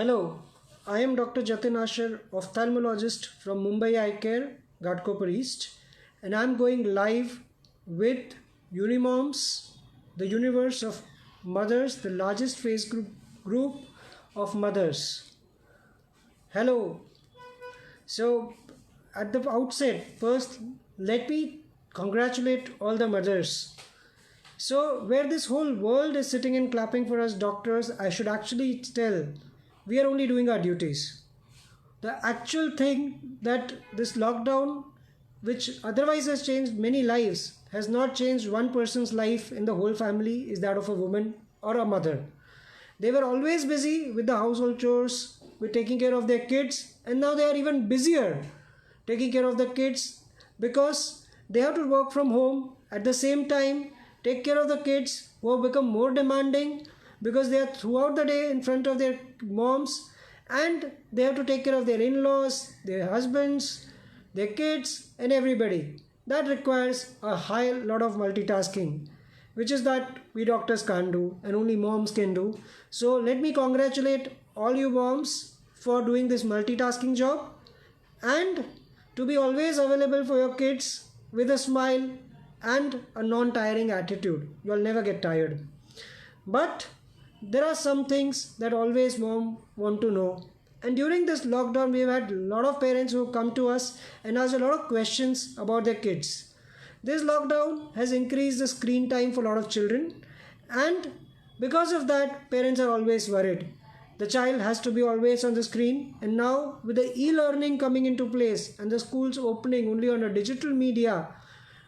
Hello, I am Dr. Jatin Asher, ophthalmologist from Mumbai Eye Care, Ghatkopar East, and I am going live with Unimoms, the universe of mothers, the largest group of mothers. Hello. So, at the outset, first let me congratulate all the mothers. So, where this whole world is sitting and clapping for us doctors, I should actually tell we are only doing our duties. The actual thing that this lockdown, which otherwise has changed many lives, has not changed one person's life in the whole family, is that of a woman or a mother. They were always busy with the household chores, with taking care of their kids, and now they are even busier taking care of the kids because they have to work from home at the same time, take care of the kids who have become more demanding because they are throughout the day in front of their moms, and they have to take care of their in-laws, their husbands, their kids, and everybody. That requires a high lot of multitasking, which is that we doctors can't do and only moms can do. So let me congratulate all you moms for doing this multitasking job and to be always available for your kids with a smile and a non-tiring attitude. You'll never get tired. But there are some things that always mom want to know. And during this lockdown, we've had a lot of parents who come to us and ask a lot of questions about their kids. This lockdown has increased the screen time for a lot of children, and because of that, parents are always worried. The child has to be always on the screen, and now with the e-learning coming into place and the schools opening only on a digital media,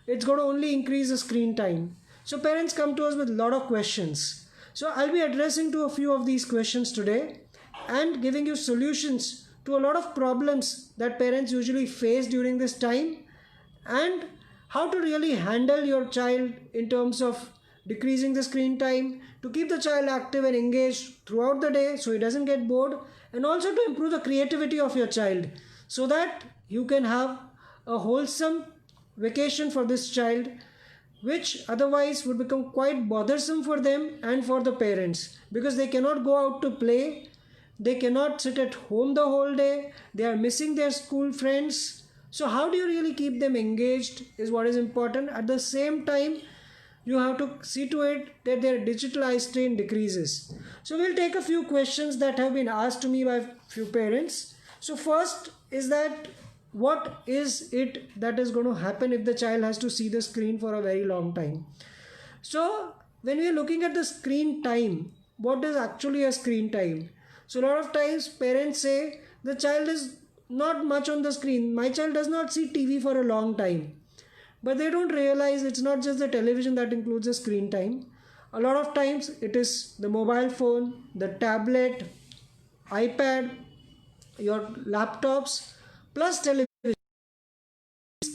it's going to only increase the screen time. So parents come to us with a lot of questions. So I'll be addressing to a few of these questions today and giving you solutions to a lot of problems that parents usually face during this time, and how to really handle your child in terms of decreasing the screen time, to keep the child active and engaged throughout the day so he doesn't get bored, and also to improve the creativity of your child so that you can have a wholesome vacation for this child, which otherwise would become quite bothersome for them and for the parents because they cannot go out to play, they cannot sit at home the whole day, they are missing their school friends. So how do you really keep them engaged is what is important. At the same time, you have to see to it that their digital eye strain decreases. So we'll take a few questions that have been asked to me by few parents. So first is that what is it that is going to happen if the child has to see the screen for a very long time? So when we are looking at the screen time, what is actually a screen time? So a lot of times parents say the child is not much on the screen. My child does not see TV for a long time. But they don't realize it's not just the television that includes the screen time. A lot of times it is the mobile phone, the tablet, iPad, your laptops, plus television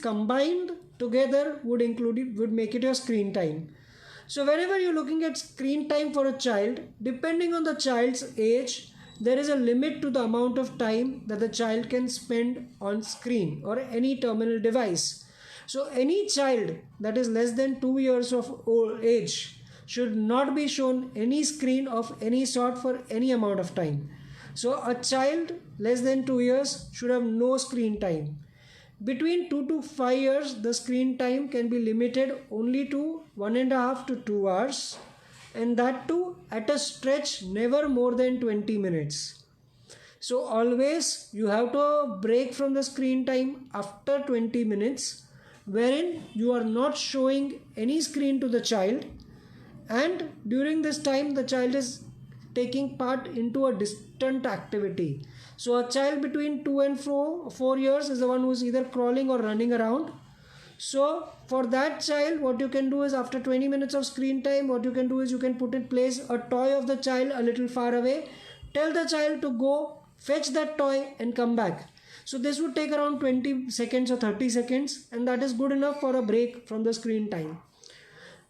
combined together would make it your screen time. So whenever you're looking at screen time for a child, depending on the child's age, there is a limit to the amount of time that the child can spend on screen or any terminal device. So any child that is less than 2 years of age should not be shown any screen of any sort for any amount of time. So a child less than 2 years should have no screen time. Between 2 to 5 years, the screen time can be limited only to 1.5 to 2 hours, and that too at a stretch never more than 20 minutes. So always you have to break from the screen time after 20 minutes, wherein you are not showing any screen to the child, and during this time the child is taking part into a distant activity. So a child between 2 and 4 years is the one who is either crawling or running around. So for that child, what you can do is after 20 minutes of screen time, what you can do is you can put in place a toy of the child a little far away, tell the child to go fetch that toy and come back. So this would take around 20 seconds or 30 seconds, and that is good enough for a break from the screen time.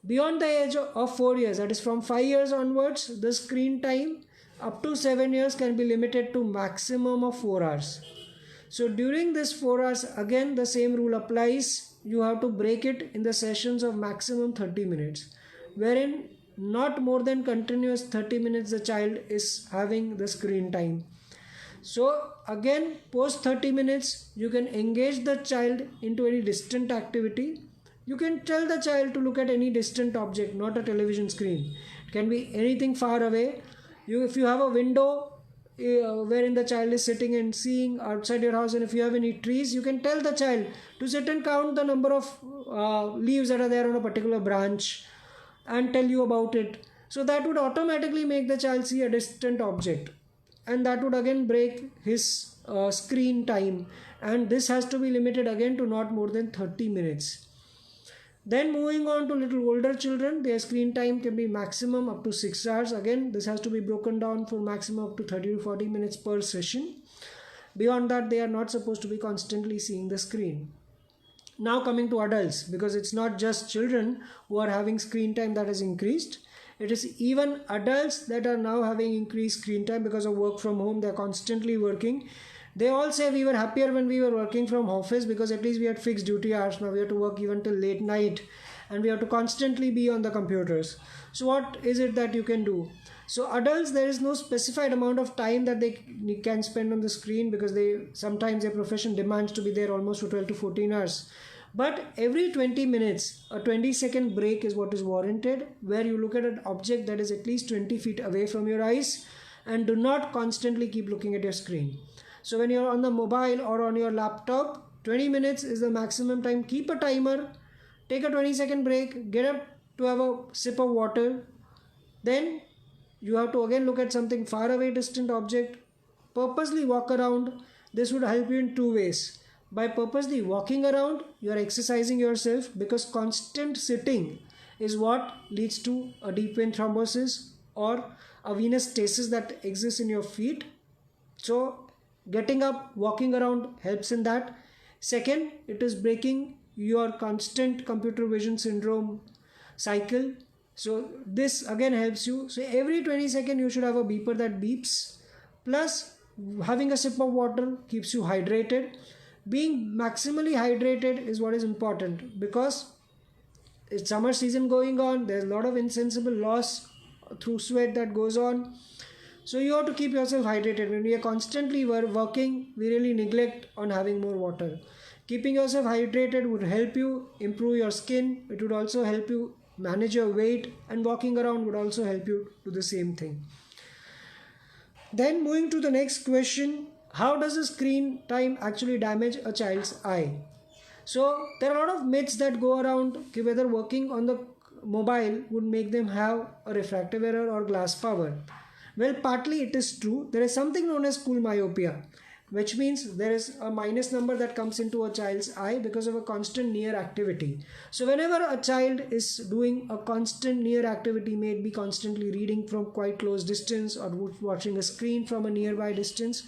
Beyond the age of 4 years, that is from 5 years onwards, the screen time up to 7 years can be limited to maximum of 4 hours. So during this 4 hours, again the same rule applies. You have to break it in the sessions of maximum 30 minutes, wherein not more than continuous 30 minutes the child is having the screen time. So again, post 30 minutes, you can engage the child into any distant activity. You can tell the child to look at any distant object, not a television screen. It can be anything far away. If you have a window wherein the child is sitting and seeing outside your house, and if you have any trees, you can tell the child to sit and count the number of leaves that are there on a particular branch and tell you about it. So that would automatically make the child see a distant object, and that would again break his screen time, and this has to be limited again to not more than 30 minutes. Then moving on to little older children, their screen time can be maximum up to 6 hours. Again, this has to be broken down for maximum up to 30 to 40 minutes per session. Beyond that, they are not supposed to be constantly seeing the screen. Now coming to adults, because it's not just children who are having screen time that has increased. It is even adults that are now having increased screen time because of work from home. They're constantly working. They all say we were happier when we were working from office because at least we had fixed duty hours. Now we have to work even till late night, and we have to constantly be on the computers. So what is it that you can do? So adults, there is no specified amount of time that they can spend on the screen, because sometimes their profession demands to be there almost for 12 to 14 hours. But every 20 minutes, a 20-second break is what is warranted, where you look at an object that is at least 20 feet away from your eyes and do not constantly keep looking at your screen. So when you're on the mobile or on your laptop, 20 minutes is the maximum time. Keep a timer, take a 20-second break, get up to have a sip of water. Then you have to again look at something far away, distant object. Purposely walk around. This would help you in two ways. By purposely walking around, you are exercising yourself, because constant sitting is what leads to a deep vein thrombosis or a venous stasis that exists in your feet. So getting up, walking around helps in that. Second, it is breaking your constant computer vision syndrome cycle. So this again helps you. So every 20 seconds you should have a beeper that beeps. Plus having a sip of water keeps you hydrated. Being maximally hydrated is what is important, because it's summer season going on. There's a lot of insensible loss through sweat that goes on. So you have to keep yourself hydrated. When we are constantly working, we really neglect on having more water. Keeping yourself hydrated would help you improve your skin. It would also help you manage your weight, and walking around would also help you do the same thing. Then moving to the next question, how does the screen time actually damage a child's eye? So there are a lot of myths that go around whether working on the mobile would make them have a refractive error or glass power. Well, partly it is true. There is something known as school myopia, which means there is a minus number that comes into a child's eye because of a constant near activity. So whenever a child is doing a constant near activity, may it be constantly reading from quite close distance, or watching a screen from a nearby distance,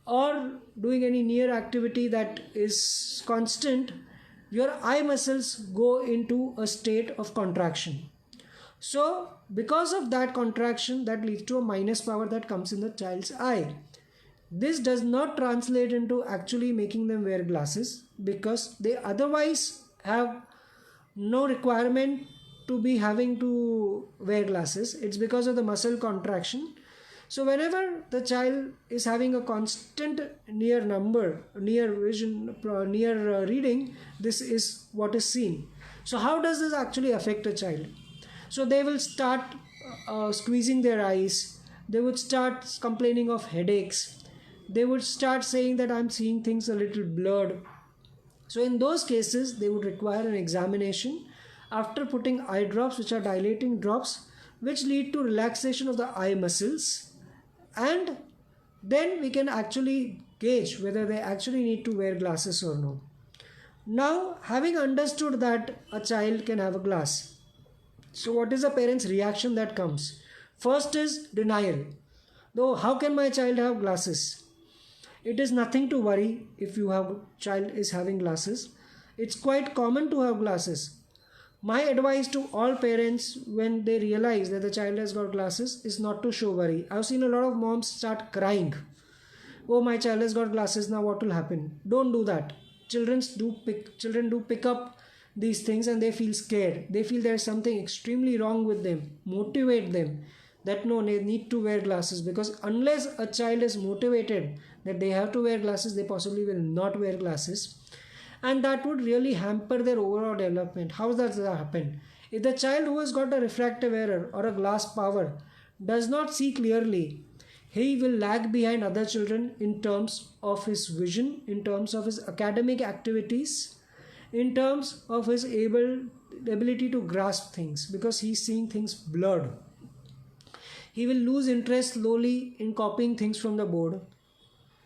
or doing any near activity that is constant, your eye muscles go into a state of contraction. So because of that contraction, that leads to a minus power that comes in the child's eye. This does not translate into actually making them wear glasses, because they otherwise have no requirement to be having to wear glasses. It's because of the muscle contraction. So whenever the child is having a constant near reading, this is what is seen. So how does this actually affect a child? So they will start squeezing their eyes. They would start complaining of headaches. They would start saying that I'm seeing things a little blurred. So in those cases, they would require an examination after putting eye drops, which are dilating drops, which lead to relaxation of the eye muscles. And then we can actually gauge whether they actually need to wear glasses or no. Now, having understood that a child can have a glass, so what is the parent's reaction that comes? First is denial. Though, how can my child have glasses? It is nothing to worry if your child is having glasses. It's quite common to have glasses. My advice to all parents when they realize that the child has got glasses is not to show worry. I've seen a lot of moms start crying. Oh, my child has got glasses, now what will happen? Don't do that. Children do pick up these things and they feel scared. They feel there's something extremely wrong with them. Motivate them. that no, they need to wear glasses, because unless a child is motivated that they have to wear glasses, they possibly will not wear glasses, and that would really hamper their overall development. How does that happen? If the child who has got a refractive error or a glass power does not see clearly, he will lag behind other children in terms of his vision, in terms of his academic activities, in terms of his ability to grasp things, because he's seeing things blurred. He will lose interest slowly in copying things from the board.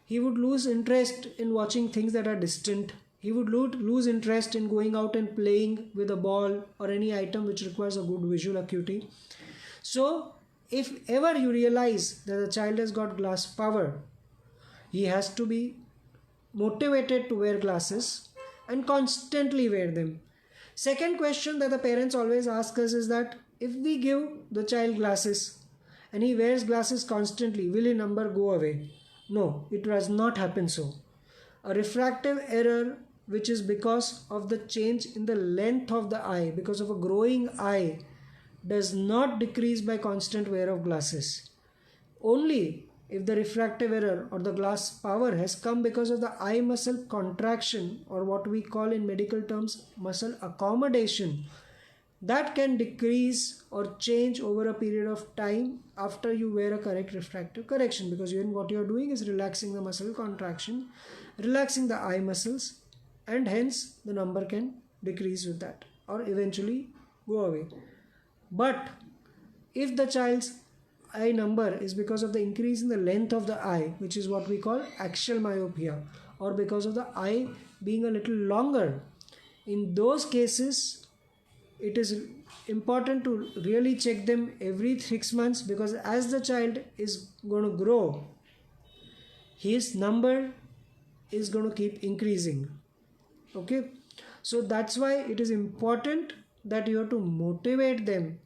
He would lose interest in watching things that are distant. He would lose interest in going out and playing with a ball or any item which requires a good visual acuity. So, if ever you realize that the child has got glass power, he has to be motivated to wear glasses and constantly wear them. Second question that the parents always ask us is that if we give the child glasses and he wears glasses constantly, will his number go away? No, it does not happen so. A refractive error, which is because of the change in the length of the eye, because of a growing eye, does not decrease by constant wear of glasses. Only if the refractive error or the glass power has come because of the eye muscle contraction, or what we call in medical terms muscle accommodation, that can decrease or change over a period of time after you wear a correct refractive correction, because what you are doing is relaxing the muscle contraction, relaxing the eye muscles, and hence the number can decrease with that or eventually go away. But if the child's eye number is because of the increase in the length of the eye, which is what we call axial myopia, or because of the eye being a little longer, in those cases it is important to really check them every 6 months, because as the child is going to grow, his number is going to keep increasing. Okay, so that's why it is important that you have to motivate them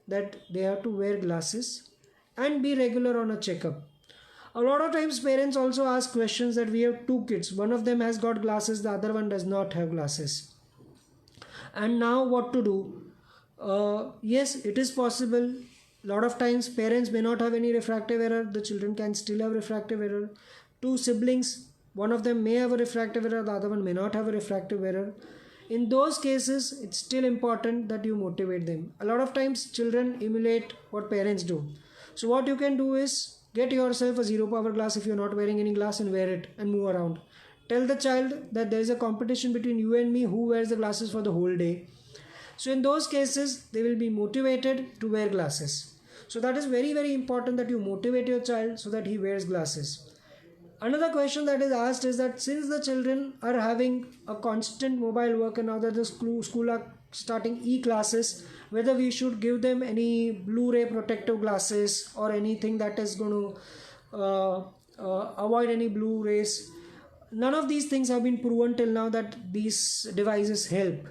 that they have to wear glasses and be regular on a checkup. A lot of times parents also ask questions that we have two kids, one of them has got glasses, the other one does not have glasses, and now what to do? Yes, it is possible. A lot of times parents may not have any refractive error, the children can still have refractive error. Two siblings, one of them may have a refractive error, the other one may not have a refractive error. In those cases, it's still important that you motivate them. A lot of times children emulate what parents do. So what you can do is get yourself a zero power glass if you're not wearing any glass, and wear it and move around. Tell the child that there is a competition between you and me who wears the glasses for the whole day. So in those cases, they will be motivated to wear glasses. So that is very, very important that you motivate your child so that he wears glasses. Another question that is asked is that since the children are having a constant mobile work, and now that the school are starting e-classes, whether we should give them any Blu-ray protective glasses or anything that is going to avoid any Blu-rays. None of these things have been proven till now that these devices help,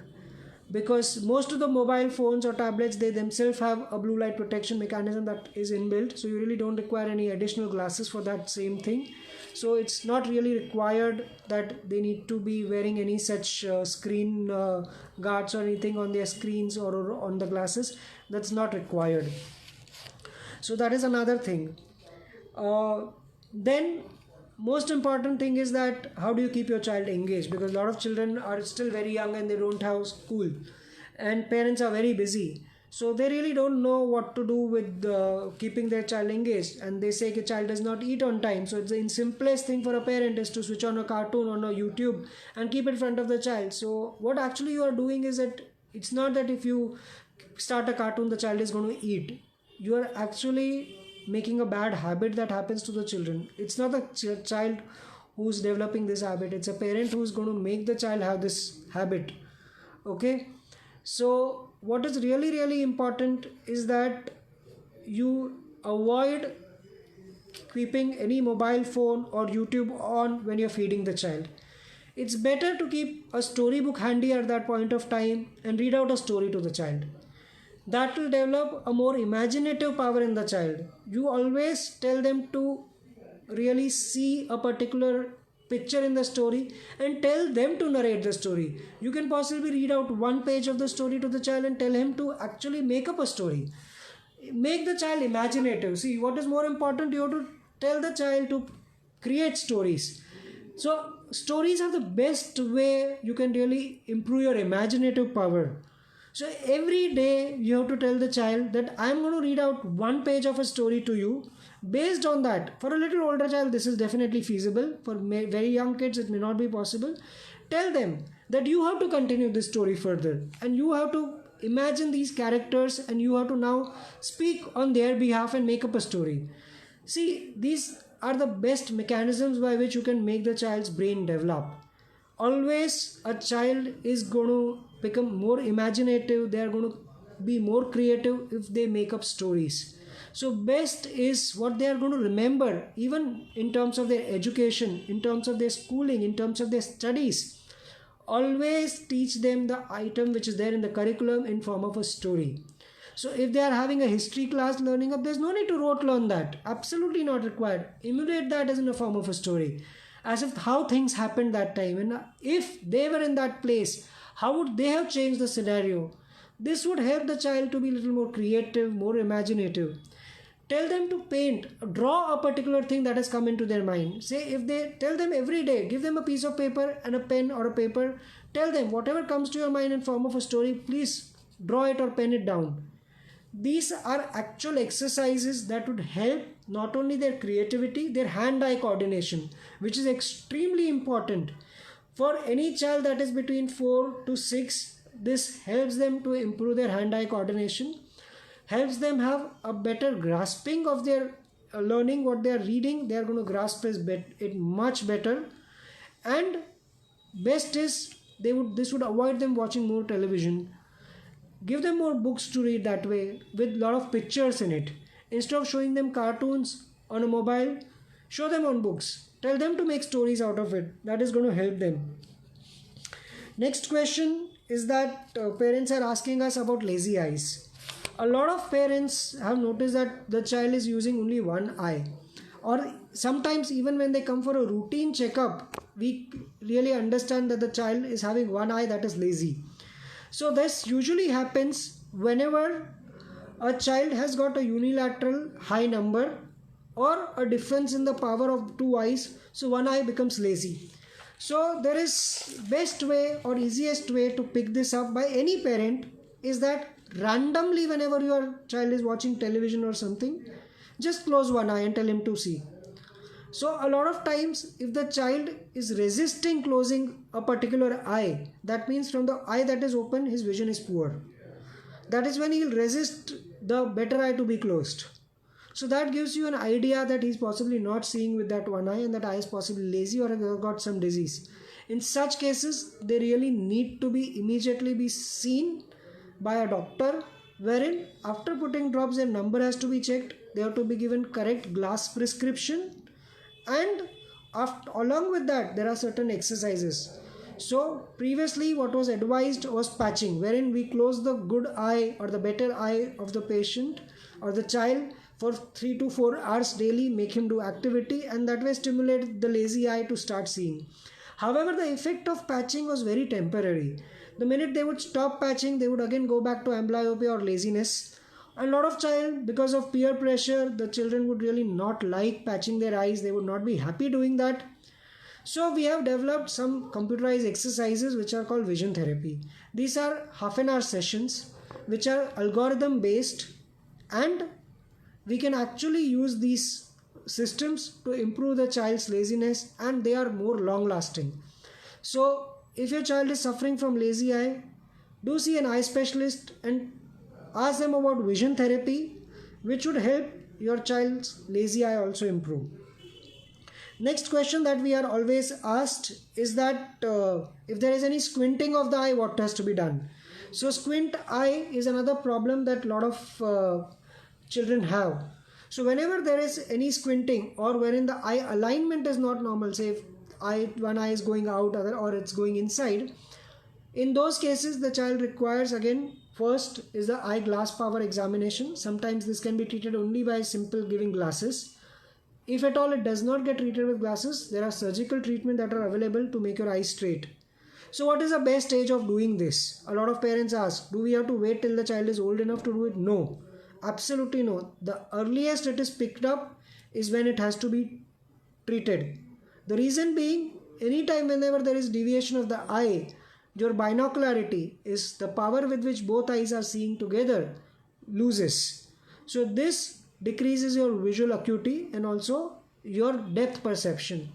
because most of the mobile phones or tablets, they themselves have a blue light protection mechanism that is inbuilt, so you really don't require any additional glasses for that same thing. So it's not really required that they need to be wearing any such screen guards or anything on their screens or on the glasses. That's not required. So that is another thing. Then most important thing is that how do you keep your child engaged, because a lot of children are still very young and they don't have school and parents are very busy, so they really don't know what to do with keeping their child engaged, and they say the child does not eat on time. So the simplest thing for a parent is to switch on a cartoon on a YouTube and keep it in front of the child. So what actually you are doing is that it's not that if you start a cartoon the child is going to eat. You are actually making a bad habit that happens to the children. It's not the child who's developing this habit, it's a parent who's going to make the child have this habit. Okay, so what is really, really important is that you avoid keeping any mobile phone or YouTube on when you're feeding the child. It's better to keep a storybook handy at that point of time and read out a story to the child. That will develop a more imaginative power in the child. You always tell them to really see a particular picture in the story and tell them to narrate the story. You can possibly read out one page of the story to the child and tell him to actually make up a story. Make the child imaginative. See, what is more important? You have to tell the child to create stories. So stories are the best way you can really improve your imaginative power. So every day you have to tell the child that I'm going to read out one page of a story to you. Based on that, for a little older child, this is definitely feasible. For very young kids, it may not be possible. Tell them that you have to continue this story further, and you have to imagine these characters, and you have to now speak on their behalf and make up a story. See, these are the best mechanisms by which you can make the child's brain develop. Always a child is going to become more imaginative, they are going to be more creative if they make up stories. So best is what they are going to remember, even in terms of their education, in terms of their schooling, in terms of their studies. Always teach them the item which is there in the curriculum in form of a story. So if they are having a history class learning up, there's no need to rote learn that. Absolutely not required. Emulate that as in a form of a story. As if how things happened that time. And if they were in that place, how would they have changed the scenario? This would help the child to be a little more creative, more imaginative. Tell them to paint, draw a particular thing that has come into their mind. Say, if they tell them every day, give them a piece of paper and a pen or a paper, tell them whatever comes to your mind in form of a story, please draw it or pen it down. These are actual exercises that would help not only their creativity, their hand-eye coordination, which is extremely important. For any child that is between 4 to 6, this helps them to improve their hand-eye coordination, helps them have a better grasping of their learning, what they are reading. They are going to grasp it much better. And best is this would avoid them watching more television. Give them more books to read that way with a lot of pictures in it. Instead of showing them cartoons on a mobile, show them on books. Tell them to make stories out of it. That is going to help them. Next question is that parents are asking us about lazy eyes. A lot of parents have noticed that the child is using only one eye. Or sometimes even when they come for a routine checkup, we really understand that the child is having one eye that is lazy. So this usually happens whenever a child has got a unilateral high number or a difference in the power of two eyes, so one eye becomes lazy. So there is best way or easiest way to pick this up by any parent is that randomly whenever your child is watching television or something, just close one eye and tell him to see. So a lot of times if the child is resisting closing a particular eye, that means from the eye that is open his vision is poor. That is when he will resist the better eye to be closed. So that gives you an idea that he's possibly not seeing with that one eye and that eye is possibly lazy or got some disease. In such cases, they really need to be immediately be seen by a doctor, wherein after putting drops their number has to be checked, they have to be given correct glass prescription, and along with that there are certain exercises. So previously what was advised was patching, wherein we close the good eye or the better eye of the patient or the child for 3 to 4 hours daily, make him do activity, and that way stimulate the lazy eye to start seeing. However, the effect of patching was very temporary. The minute they would stop patching, they would again go back to amblyopia or laziness. A lot of child, because of peer pressure, the children would really not like patching their eyes. They would not be happy doing that. So we have developed some computerized exercises which are called vision therapy. These are half an hour sessions which are algorithm based, and we can actually use these systems to improve the child's laziness, and they are more long lasting. So if your child is suffering from lazy eye, do see an eye specialist and ask them about vision therapy, which would help your child's lazy eye also improve. Next question that we are always asked is that if there is any squinting of the eye, what has to be done? So squint eye is another problem that a lot of children have. So whenever there is any squinting or wherein the eye alignment is not normal, say if one eye is going out or it's going inside, in those cases the child requires again first is the eye glass power examination. Sometimes this can be treated only by simple giving glasses. If at all it does not get treated with glasses, there are surgical treatment that are available to make your eyes straight. So what is the best age of doing this? A lot of parents ask, do we have to wait till the child is old enough to do it? No. Absolutely no. The earliest it is picked up is when it has to be treated. The reason being, anytime whenever there is deviation of the eye, your binocularity is the power with which both eyes are seeing together loses. So this decreases your visual acuity and also your depth perception,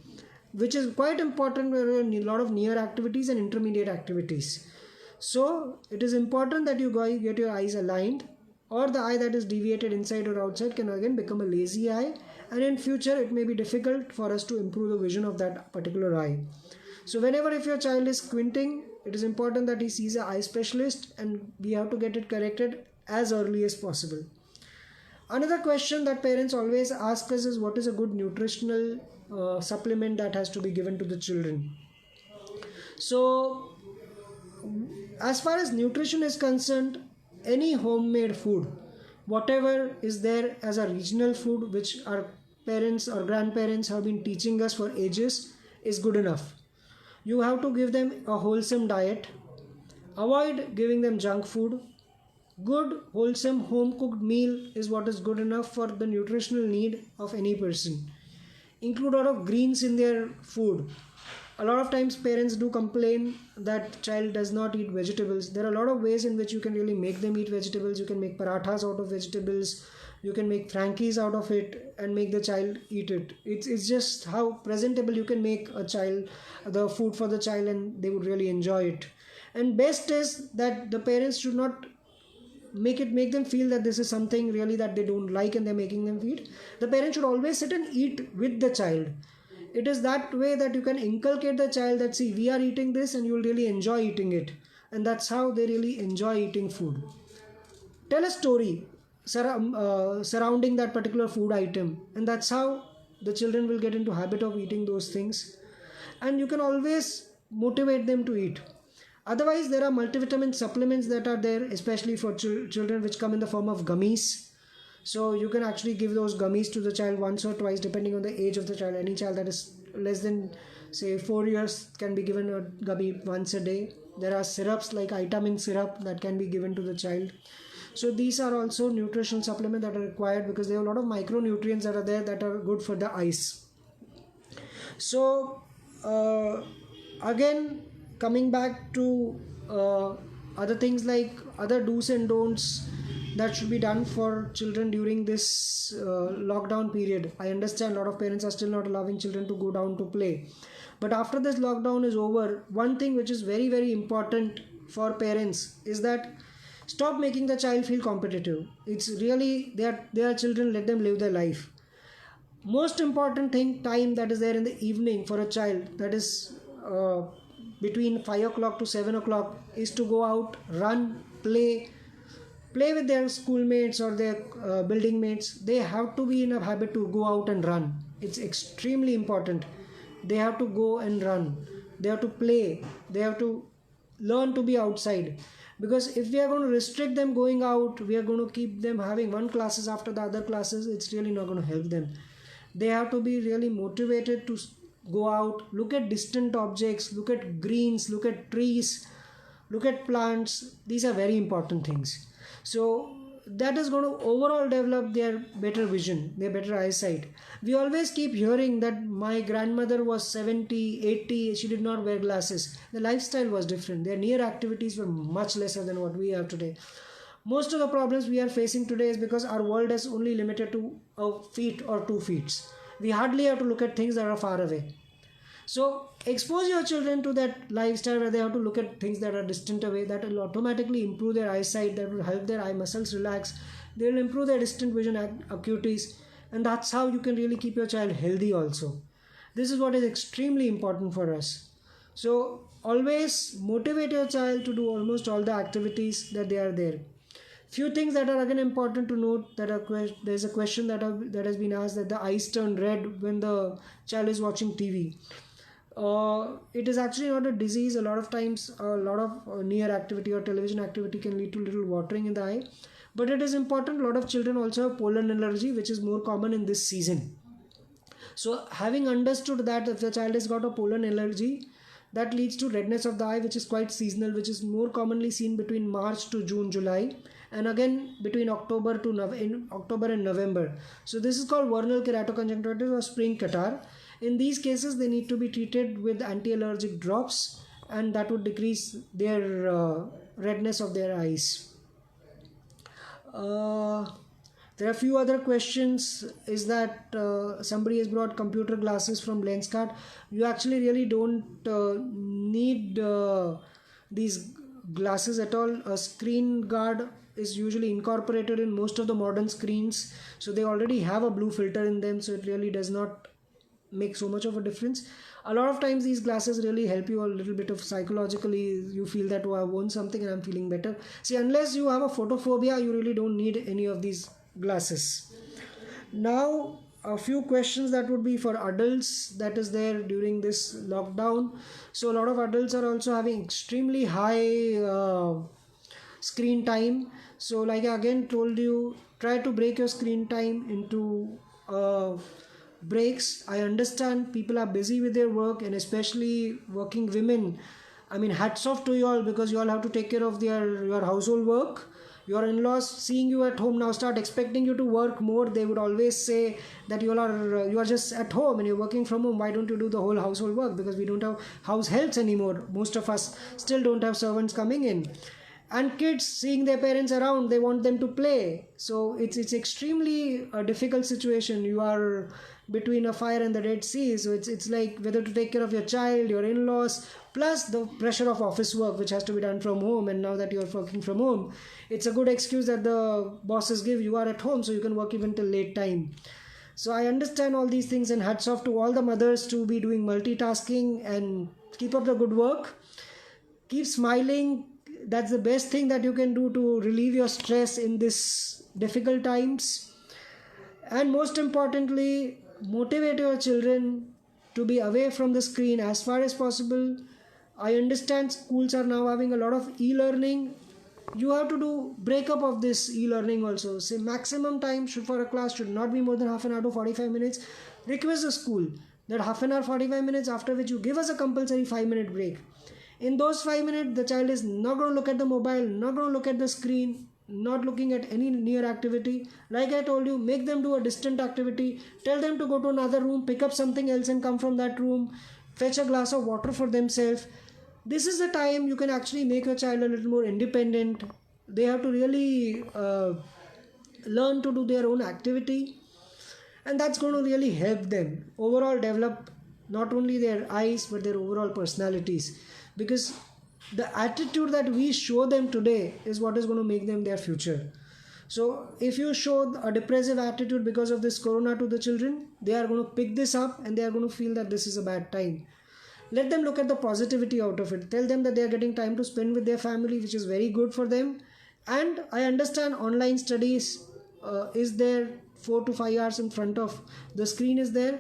which is quite important when you're in a lot of near activities and intermediate activities. So it is important that you get your eyes aligned, or the eye that is deviated inside or outside can again become a lazy eye, and in future it may be difficult for us to improve the vision of that particular eye. So whenever if your child is squinting, it is important that he sees an eye specialist, and we have to get it corrected as early as possible. Another question that parents always ask us is, what is a good nutritional supplement that has to be given to the children? So as far as nutrition is concerned, any homemade food, whatever is there as a regional food which our parents or grandparents have been teaching us for ages, is good enough. You have to give them a wholesome diet. Avoid giving them junk food. Good, wholesome, home cooked meal is what is good enough for the nutritional need of any person. Include a lot of greens in their food. A lot of times parents do complain that child does not eat vegetables. There are a lot of ways in which you can really make them eat vegetables. You can make parathas out of vegetables. You can make frankies out of it and make the child eat it. It's just how presentable you can make a child, the food for the child, and they would really enjoy it. And best is that the parents should not make them feel that this is something really that they don't like and they're making them eat. The parent should always sit and eat with the child. It is that way that you can inculcate the child that, see, we are eating this and you will really enjoy eating it. And that's how they really enjoy eating food. Tell a story surrounding that particular food item, and that's how the children will get into habit of eating those things. And you can always motivate them to eat. Otherwise, there are multivitamin supplements that are there, especially for children, which come in the form of gummies. So you can actually give those gummies to the child once or twice depending on the age of the child. Any child that is less than say 4 years can be given a gummy once a day. There are syrups like vitamin syrup that can be given to the child. So these are also nutritional supplements that are required because there are a lot of micronutrients that are there that are good for the eyes. So again, coming back to other things like other do's and don'ts that should be done for children during this lockdown period. I understand a lot of parents are still not allowing children to go down to play. But after this lockdown is over, one thing which is very, very important for parents is that stop making the child feel competitive. It's really, they are children, let them live their life. Most important thing, time that is there in the evening for a child, that is between 5 o'clock to 7 o'clock, is to go out, run, play with their schoolmates or their building mates. They have to be in a habit to go out and run. It's extremely important. They have to go and run. They have to play. They have to learn to be outside. Because if we are going to restrict them going out, we are going to keep them having one classes after the other classes, it's really not going to help them. They have to be really motivated to go out, look at distant objects, look at greens, look at trees, look at plants. These are very important things. So that is going to overall develop their better vision, their better eyesight. We always keep hearing that my grandmother was 70, 80, she did not wear glasses. The lifestyle was different. Their near activities were much lesser than what we have today. Most of the problems we are facing today is because our world is only limited to a feet or 2 feet. We hardly have to look at things that are far away. So expose your children to that lifestyle where they have to look at things that are distant away. That will automatically improve their eyesight. That will help their eye muscles relax. They will improve their distant vision acuities. And that's how you can really keep your child healthy also. This is what is extremely important for us. So always motivate your child to do almost all the activities that they are there. Few things that are again important to note, that there's a question that has been asked, that the eyes turn red when the child is watching TV. It is actually not a disease. A lot of times a lot of near activity or television activity can lead to little watering in the eye, but it is important. A lot of children also have pollen allergy, which is more common in this season. So having understood that if the child has got a pollen allergy, That leads to redness of the eye, which is quite seasonal, which is more commonly seen between March to June, July, and again between October and November. So this is called vernal keratoconjunctivitis or spring catarrh. In these cases, they need to be treated with anti-allergic drops, and that would decrease their redness of their eyes. There are a few other questions. Is that somebody has brought computer glasses from Lenskart. You actually really don't need these glasses at all. A screen guard is usually incorporated in most of the modern screens, so they already have a blue filter in them, so it really does not make so much of a difference. A lot of times these glasses really help you a little bit of psychologically. You feel that, oh, I won something and I'm feeling better. See, unless you have a photophobia, you really don't need any of these glasses. Now a few questions that would be for adults that is there during this lockdown. So a lot of adults are also having extremely high screen time. So like I again told you, try to break your screen time into breaks. I understand people are busy with their work, and especially working women. I mean, hats off to you all, because you all have to take care of your household work. Your in-laws seeing you at home now start expecting you to work more. They would always say that you are just at home and you're working from home. Why don't you do the whole household work? Because we don't have house helps anymore. Most of us still don't have servants coming in. And kids seeing their parents around, they want them to play. So it's extremely a difficult situation. You are between a fire and the Red Sea. So it's like whether to take care of your child, your in-laws, plus the pressure of office work which has to be done from home. And now that you're working from home, it's a good excuse that the bosses give. You are at home, so you can work even till late time. So I understand all these things, and hats off to all the mothers to be doing multitasking, and keep up the good work. Keep smiling. That's the best thing that you can do to relieve your stress in this difficult times. And most importantly, motivate your children to be away from the screen as far as possible. I understand schools are now having a lot of e-learning. You have to do breakup of this e-learning also. Say maximum time for a class should not be more than half an hour to 45 minutes. Request the school that half an hour 45 minutes, after which you give us a compulsory 5-minute break. In those 5 minutes, the child is not going to look at the mobile, not going to look at the screen, not looking at any near activity. Like I told you, make them do a distant activity. Tell them to go to another room, pick up something else and come from that room. Fetch a glass of water for themselves. This is the time you can actually make your child a little more independent. They have to really learn to do their own activity. And that's going to really help them overall develop not only their eyes but their overall personalities. Because the attitude that we show them today is what is going to make them their future. So if you show a depressive attitude because of this corona to the children, they are going to pick this up and they are going to feel that this is a bad time. Let them look at the positivity out of it. Tell them that they are getting time to spend with their family, which is very good for them. And I understand online studies is there 4 to 5 hours in front of the screen is there.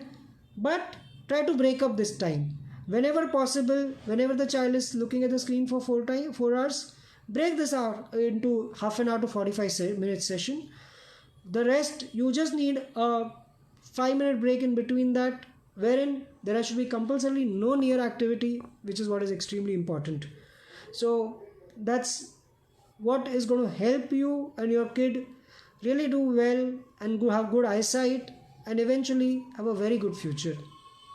But try to break up this time. Whenever possible, whenever the child is looking at the screen for 4 hours, break this out into half an hour to 45 minute session. The rest, you just need a 5-minute break in between that, wherein there should be compulsorily no near activity, which is what is extremely important. So that's what is going to help you and your kid really do well and have good eyesight and eventually have a very good future.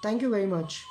Thank you very much.